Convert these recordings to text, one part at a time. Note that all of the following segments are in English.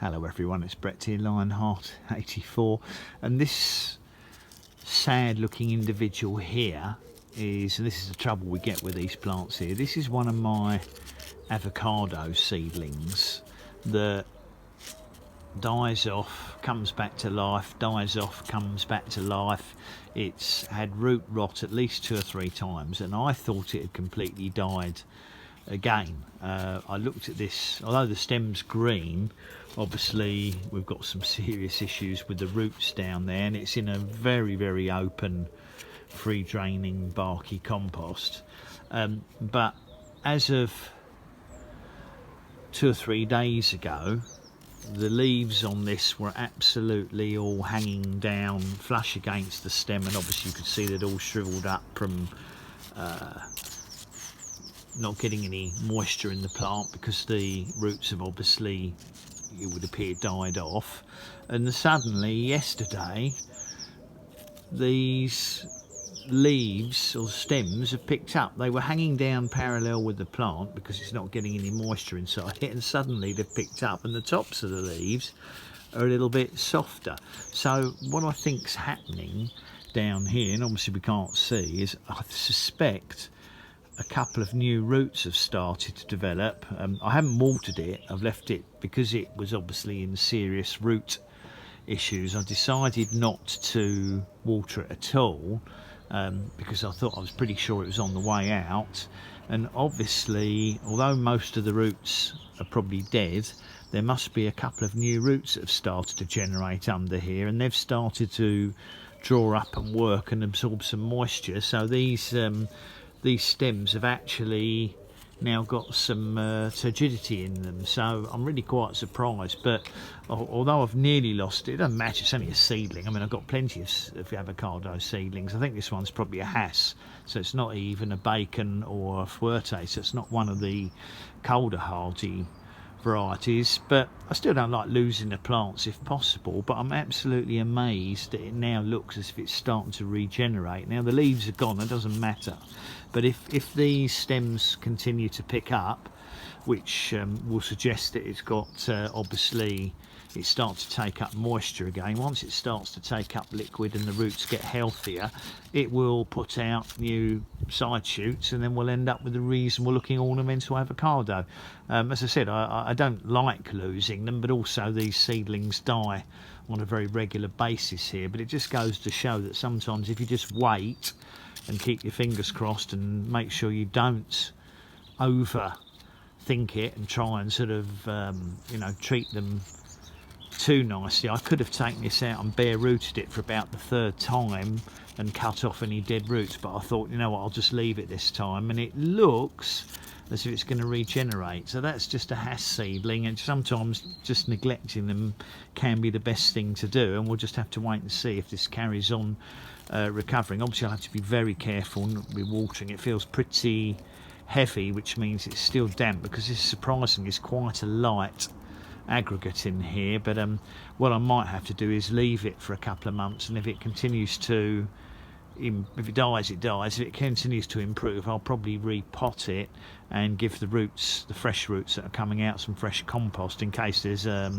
Hello everyone, it's Brett here, Lionheart84, and this sad looking individual here is, and this is the trouble we get with these plants here, this is one of my avocado seedlings that dies off, comes back to life, dies off, comes back to life. It's had root rot at least 2 or 3 times, and I thought it had completely died again. I looked at this, although the stem's green, obviously we've got some serious issues with the roots down there, and it's in a very open, free draining barky compost. But as of 2 or 3 days ago, the leaves on this were absolutely all hanging down flush against the stem, and obviously you could see they'd all shriveled up from not getting any moisture in the plant, because the roots have obviously, it would appear, died off. And suddenly yesterday these leaves or stems have picked up. They were hanging down parallel with the plant because it's not getting any moisture inside it, and suddenly they've picked up and the tops of the leaves are a little bit softer. So what I think's happening down here, and obviously we can't see, is I suspect a couple of new roots have started to develop. I haven't watered it, I've left it because it was obviously in serious root issues. I decided not to water it at all because I thought, I was pretty sure it was on the way out. And obviously, although most of the roots are probably dead, there must be a couple of new roots that have started to generate under here, and they've started to draw up and work and absorb some moisture. So these stems have actually now got some turgidity in them, so I'm really quite surprised. But although I've nearly lost it, it doesn't matter, it's only a seedling. I mean, I've got plenty of avocado seedlings. I think this one's probably a Hass, so it's not even a bacon or a fuerte, so it's not one of the colder hardy varieties. But I still don't like losing the plants if possible, but I'm absolutely amazed that it now looks as if it's starting to regenerate. Now the leaves are gone, it doesn't matter, but if these stems continue to pick up, which will suggest that it's got obviously it starts to take up moisture again. Once it starts to take up liquid and the roots get healthier, it will put out new side shoots, and then we'll end up with a reasonable looking ornamental avocado. As I said, I don't like losing them, but also these seedlings die on a very regular basis here. But it just goes to show that sometimes if you just wait and keep your fingers crossed and make sure you don't overthink it and try and sort of you know, treat them too nicely. I could have taken this out and bare rooted it for about the 3rd time and cut off any dead roots, but I thought, you know what, I'll just leave it this time, and it looks as if it's going to regenerate. So that's just a Hass seedling, and sometimes just neglecting them can be the best thing to do, and we'll just have to wait and see if this carries on recovering. Obviously I'll have to be very careful not be watering. It feels pretty heavy, which means it's still damp, because this surprisingly is quite a light aggregate in here. But what I might have to do is leave it for a couple of months, and if it continues to, if it dies, it dies. If it continues to improve, I'll probably repot it and give the roots, the fresh roots that are coming out, some fresh compost, in case there's there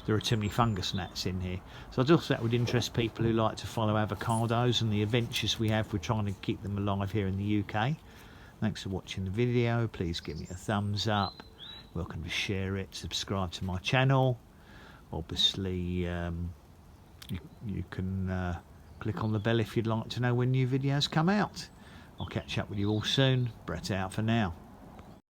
are too many fungus gnats in here. So I just thought that would interest people who like to follow avocados and the adventures we have. We're trying to keep them alive here in the UK. Thanks for watching the video. Please give me a thumbs up. Welcome to share it, subscribe to my channel. Obviously you can click on the bell if you'd like to know when new videos come out. I'll catch up with you all soon. Brett out for now.